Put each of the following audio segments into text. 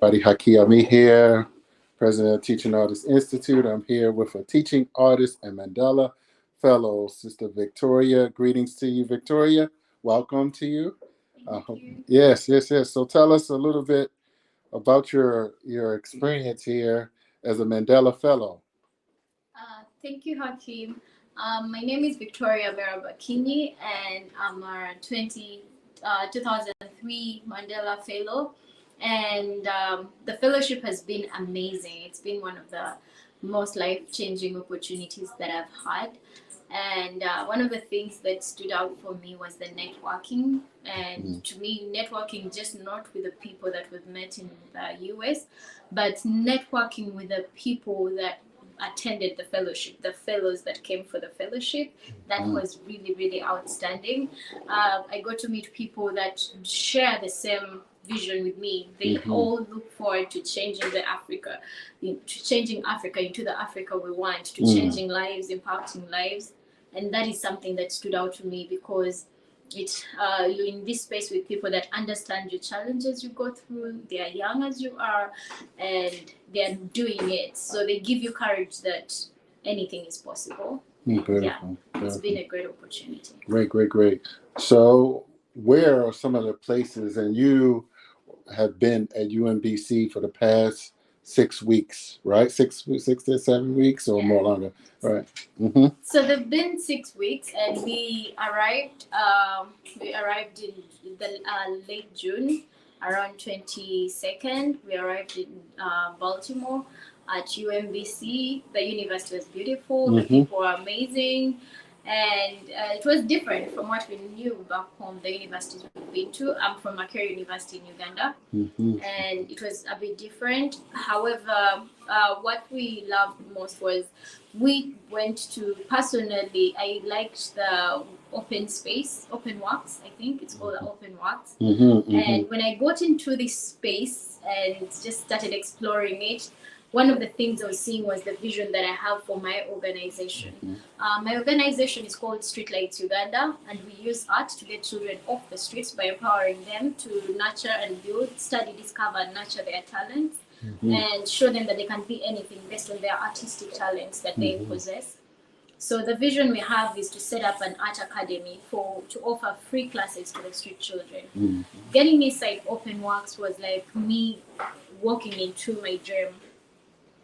Akinyi here, president of Teaching Artists Institute. I'm here with a teaching artist and Mandela fellow, Sister Victoria. Greetings to you, Victoria. Welcome to you. Yes. So tell us a little bit about your experience here as a Mandela fellow. Thank you, Hakim. My name is Victoria Merab Akinyi, and I'm a 2003 Mandela Fellow. And the fellowship has been amazing. It's been one of the most life-changing opportunities that I've had. And one of the things that stood out for me was the networking. And to me, networking just not with the people that we've met in the US, but networking with the people that attended the fellowship, the fellows that came for the fellowship. That was really, really outstanding. I got to meet people that share the same vision with me. They all look forward to changing Africa into the Africa we want, to changing lives, impacting lives. And that is something that stood out to me because you're in this space with people that understand your challenges you go through. They are young as you are, and they are doing it. So they give you courage that anything is possible. Beautiful. It's been a great opportunity. Great. So where are some of the places, and you have been at UMBC for the past 6 weeks, right? 6 to 7 weeks or more longer, right? So they've been 6 weeks, and we arrived. We arrived in the late June, around 22nd. We arrived in Baltimore at UMBC. The university was beautiful. The people were amazing. And it was different from what we knew back home, the universities we've been to. I'm from Makerere University in Uganda, and it was a bit different. However, what we loved most was we went to, personally, I liked the open space, open works, I think it's called the open works. And when I got into this space and just started exploring it, one of the things I was seeing was the vision that I have for my organization. My organization is called Streetlights Uganda, and we use art to get children off the streets by empowering them to nurture and build, study, discover, and nurture their talents, and show them that they can be anything based on their artistic talents that they possess. So the vision we have is to set up an art academy to offer free classes to the street children. Getting inside Open Works was like me walking into my dream,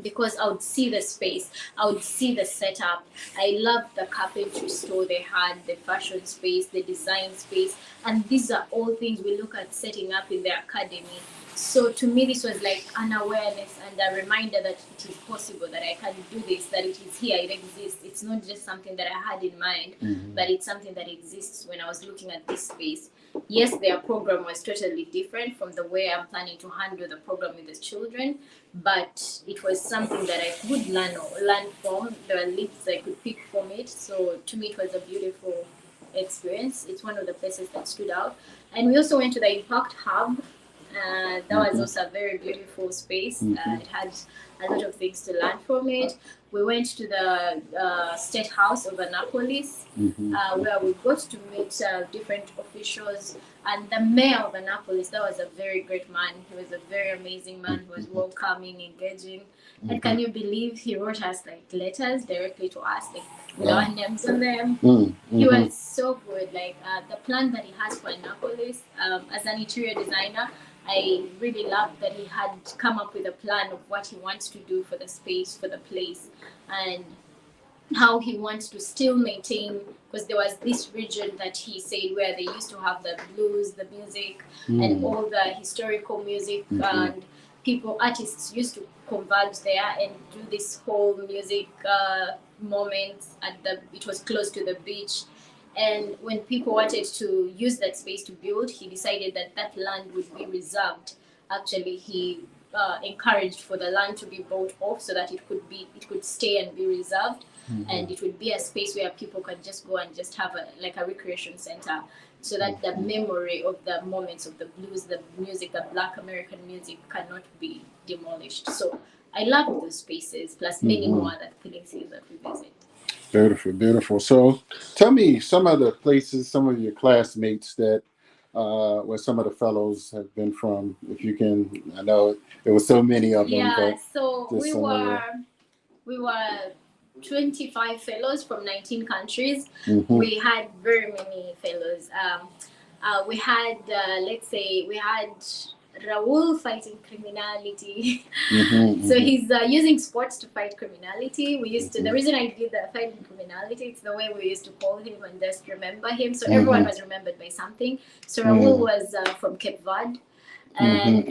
because I would see the space, I would see the setup. I loved the carpentry store they had, the fashion space, the design space, and these are all things we look at setting up in the academy. So to me, this was like an awareness and a reminder that it is possible, that I can do this, that it is here, it exists. It's not just something that I had in mind, but it's something that exists when I was looking at this space. Yes, their program was totally different from the way I'm planning to handle the program with the children, but it was something that I could learn from. There were leads I could pick from it. So to me, it was a beautiful experience. It's one of the places that stood out. And we also went to the Impact Hub. That was also a very beautiful space. It had a lot of things to learn from it. We went to the State House of Annapolis, where we got to meet different officials. And the mayor of Annapolis, that was a very great man. He was a very amazing man. He was welcoming, engaging. And can you believe he wrote us like letters directly to us, like with our names on them? He was so good. Like the plan that he has for Annapolis, as an interior designer, I really loved that he had come up with a plan of what he wants to do for the space, for the place, and how he wants to still maintain, because there was this region that he said where they used to have the blues, the music, and all the historical music, and artists used to converge there and do this whole music moment it was close to the beach. And when people wanted to use that space to build, he decided that land would be reserved. Actually, he encouraged for the land to be bought off so that it could stay and be reserved, and it would be a space where people can just go and just have a recreation center, so that the memory of the moments of the blues, the music, the Black American music cannot be demolished. So I love those spaces, plus many more other places that we visit. Beautiful. So tell me some of the places, some of your classmates that where some of the fellows have been from. If you can, I know there was so many of them. Yeah, but so just we some of were 25 fellows from 19 countries. Mhm. We had very many fellows. We had, let's say, we had Raul fighting criminality. So he's using sports to fight criminality. We used to, the reason I did the fighting criminality, it's the way we used to call him and just remember him. So everyone was remembered by something. So Raul was from Cape Verde. And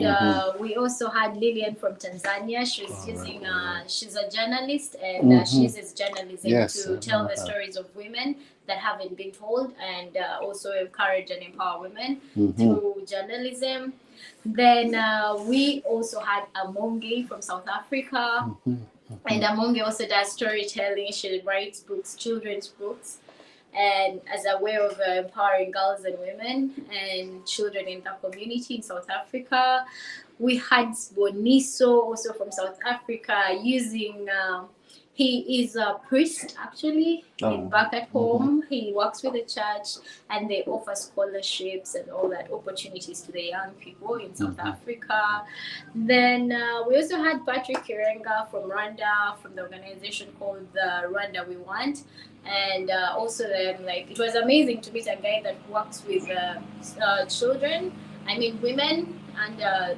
we also had Lillian from Tanzania. She's using, she's a journalist, and she uses journalism to tell the stories of women that haven't been told, and also encourage and empower women through journalism. Then we also had Amongi from South Africa. And Amongi also does storytelling. She writes books, children's books, and as a way of empowering girls and women and children in the community in South Africa. We had Boniso also from South Africa using, he is a priest actually back at home. He works with the church and they offer scholarships and all that opportunities to the young people in South Africa. Then we also had Patrick Kirenga from Rwanda, from the organization called the Rwanda We Want. And also then, like, it was amazing to meet a guy that works with children, I mean women, and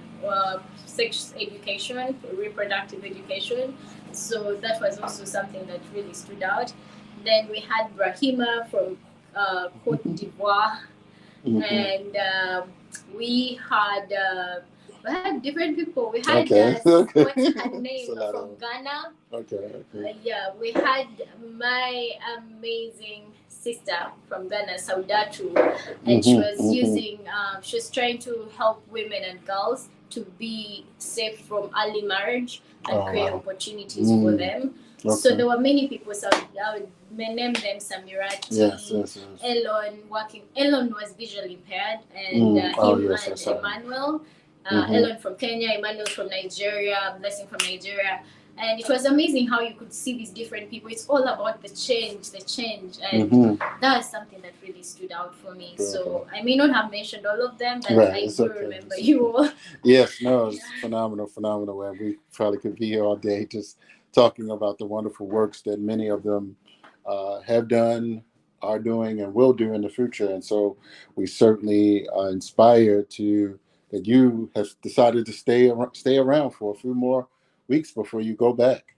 sex education, reproductive education. So that was also something that really stood out. Then we had Brahima from Cote d'Ivoire, and we had different people. We had what's her name from Ghana. Yeah, we had my amazing sister from Ghana, Saudatu, and she was using, she was trying to help women and girls to be safe from early marriage and create opportunities for them. So there were many people. So I would name them Samirati, Elon working. Elon was visually impaired, and Emmanuel. Elon from Kenya, Emmanuel from Nigeria, Blessing from Nigeria. And it was amazing how you could see these different people. It's all about the change. And that was something that really stood out for me. So I may not have mentioned all of them, but I do remember you all. Yes, no, it's phenomenal. And we probably could be here all day just talking about the wonderful works that many of them have done, are doing, and will do in the future. And so we certainly are inspired that you have decided to stay around for a few more weeks before you go back.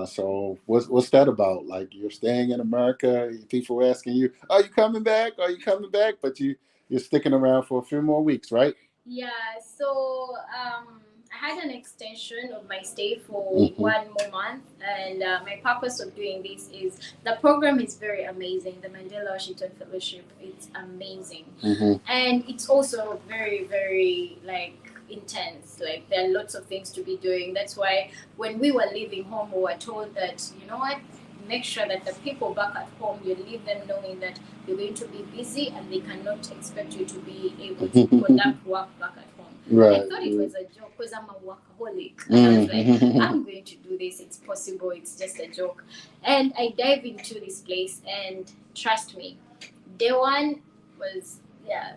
So what's that about? Like, you're staying in America, people are asking you, "Are you coming back? Are you coming back?" But you're sticking around for a few more weeks, right? Yeah, so I had an extension of my stay for 1 more month, and my purpose of doing this is the program is very amazing. The Mandela Washington Fellowship, it's amazing, and it's also very, very intense. Like, there are lots of things to be doing. That's why when we were leaving home, we were told that, you know what, make sure that the people back at home, you leave them knowing that you're going to be busy and they cannot expect you to be able to conduct work back at home. Right. I thought it was a joke because I'm a workaholic. And I was like, I'm going to do this. It's possible. It's just a joke. And I dive into this place, and trust me, day one was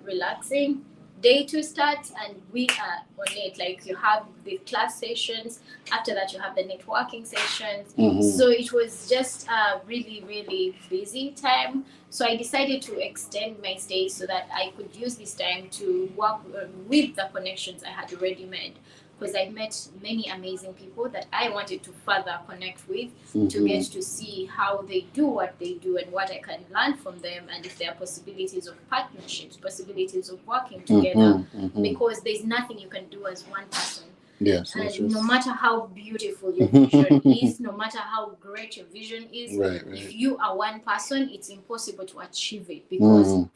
relaxing. Day two starts and we are on it. Like, you have the class sessions. After that, you have the networking sessions. So it was just a really, really busy time. So I decided to extend my stay so that I could use this time to work with the connections I had already made. Because I met many amazing people that I wanted to further connect with, to get to see how they do what they do and what I can learn from them, and if there are possibilities of partnerships, possibilities of working together, because there's nothing you can do as one person. Yes, and no matter how beautiful your vision is, no matter how great your vision is, if you are one person, it's impossible to achieve it, because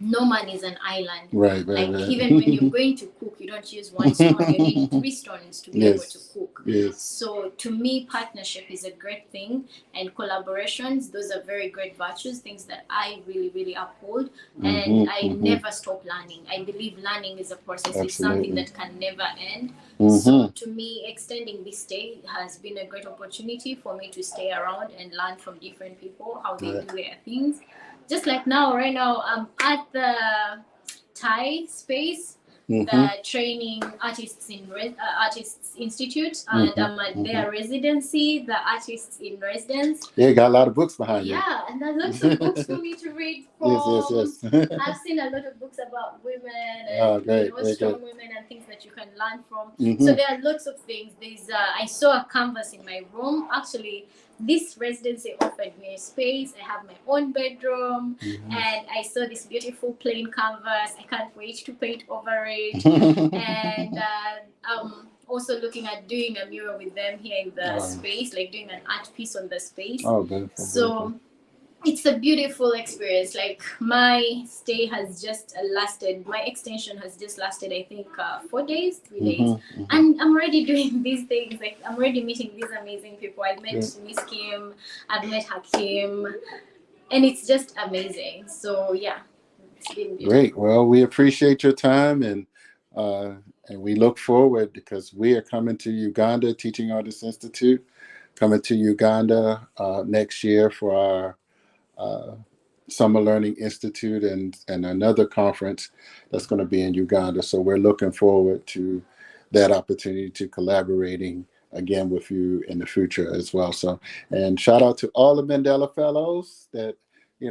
no man is an island. Right. Even when you're going to cook, you don't use one stone. You need 3 stones to be able to cook. Yes. So to me, partnership is a great thing, and collaborations, those are very great virtues, things that I really, really uphold, and I never stop learning. I believe learning is a process. Absolutely. It's something that can never end. So to me, extending this stay has been a great opportunity for me to stay around and learn from different people, how they do their things. Just like now, right now, I'm at the Thai space, Mm-hmm. the Training Artists Artists Institute, and I'm at their residency, the Artists in Residence. Yeah, got a lot of books behind you. Yeah, and there's lots of books for me to read from. Yes. I've seen a lot of books about women Oh, and great, very strong good. women and things that you can learn from. Mhm. So there are lots of things. There's I saw a canvas in my room. Actually, this residency offered me a space. I have my own bedroom, and I saw this beautiful plain canvas. I can't wait to paint over it. And also looking at doing a mural with them here in the space, like doing an art piece on the space. Oh, beautiful. So beautiful. It's a beautiful experience. Like my stay has just lasted, my extension has just lasted, I think 4 days, 3 days. And I'm already doing these things. Like I'm already meeting these amazing people. I met Miss Kim, I've met Hakim, and it's just amazing. So yeah, it's been beautiful. Great. Well, we appreciate your time, and we look forward because we are coming to Uganda, Teaching Artists Institute, coming to Uganda next year for our Summer Learning Institute and another conference that's going to be in Uganda. So we're looking forward to that opportunity to collaborating again with you in the future as well. So, and shout out to all the Mandela Fellows that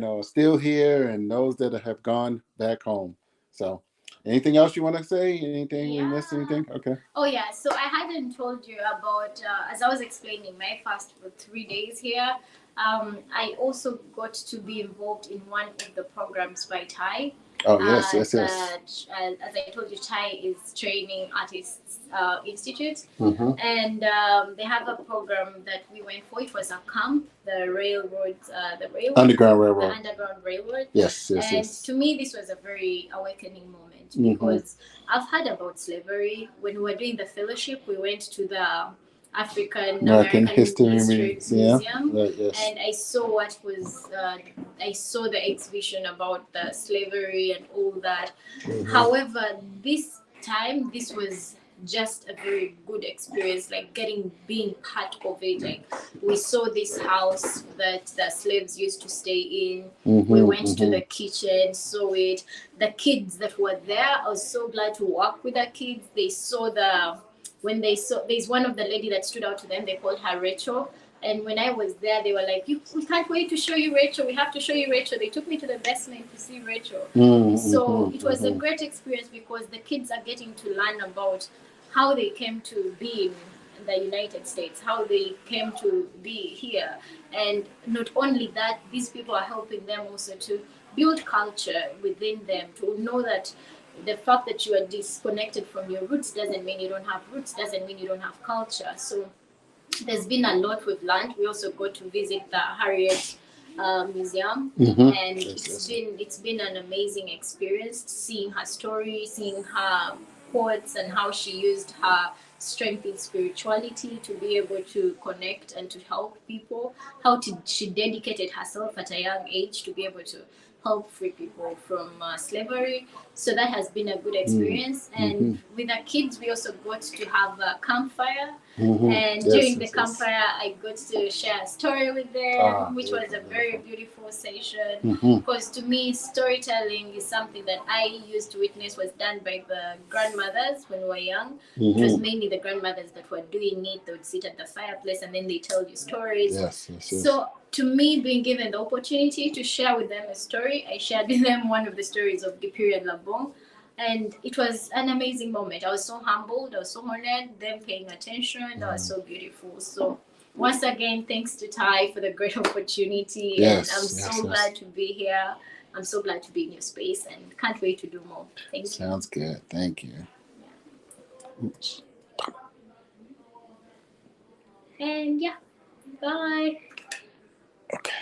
are still here and those that have gone back home. So, anything else you want to say? Anything we missed? Anything? Okay. Oh yeah. So I hadn't told you about as I was explaining my first 3 days here. I also got to be involved in one of the programs by Thai. Oh yes. As I told you, Thai is Training Artists Institute, and they have a program that we went for. It was a camp, the Underground Railroad. The Underground Railroad. Yes. And to me, this was a very awakening moment because I've heard about slavery. When we were doing the fellowship, we went to the African American History Museum, and I saw I saw the exhibition about the slavery and all that. However, this time this was just a very good experience, like being part of it. Like we saw this house that the slaves used to stay in. We went to the kitchen, saw it. The kids that were there, I was so glad to work with the kids. They saw there's one of the lady that stood out to them. They called her Rachel. And when I was there, they were like, we can't wait to show you Rachel. We have to show you Rachel. They took me to the basement to see Rachel. So it was a great experience because the kids are getting to learn about how they came to be in the United States, how they came to be here. And not only that, these people are helping them also to build culture within them, to know that the fact that you are disconnected from your roots doesn't mean you don't have roots, doesn't mean you don't have culture. So there's been a lot we've learned. We also got to visit the Harriet Museum, and it's been an amazing experience seeing her story, seeing her quotes, and how she used her strength in spirituality to be able to connect and to help people. She dedicated herself at a young age to be able to help free people from slavery. So that has been a good experience. And with the kids, we also got to have a campfire. And during the campfire, I got to share a story with them, which was a very beautiful session. Because to me, storytelling is something that I used to witness was done by the grandmothers when we were young. It was mainly the grandmothers that were doing it. They would sit at the fireplace and then they tell you stories. So to me, being given the opportunity to share with them a story, I shared with them one of the stories of Gipiri and Labong. And it was an amazing moment. I was so humbled, I was so honored, them paying attention, that was so beautiful. So once again, thanks to Ty for the great opportunity. And I'm so glad to be here. I'm so glad to be in your space and can't wait to do more. Thank you. Sounds good. Thank you. And yeah, bye.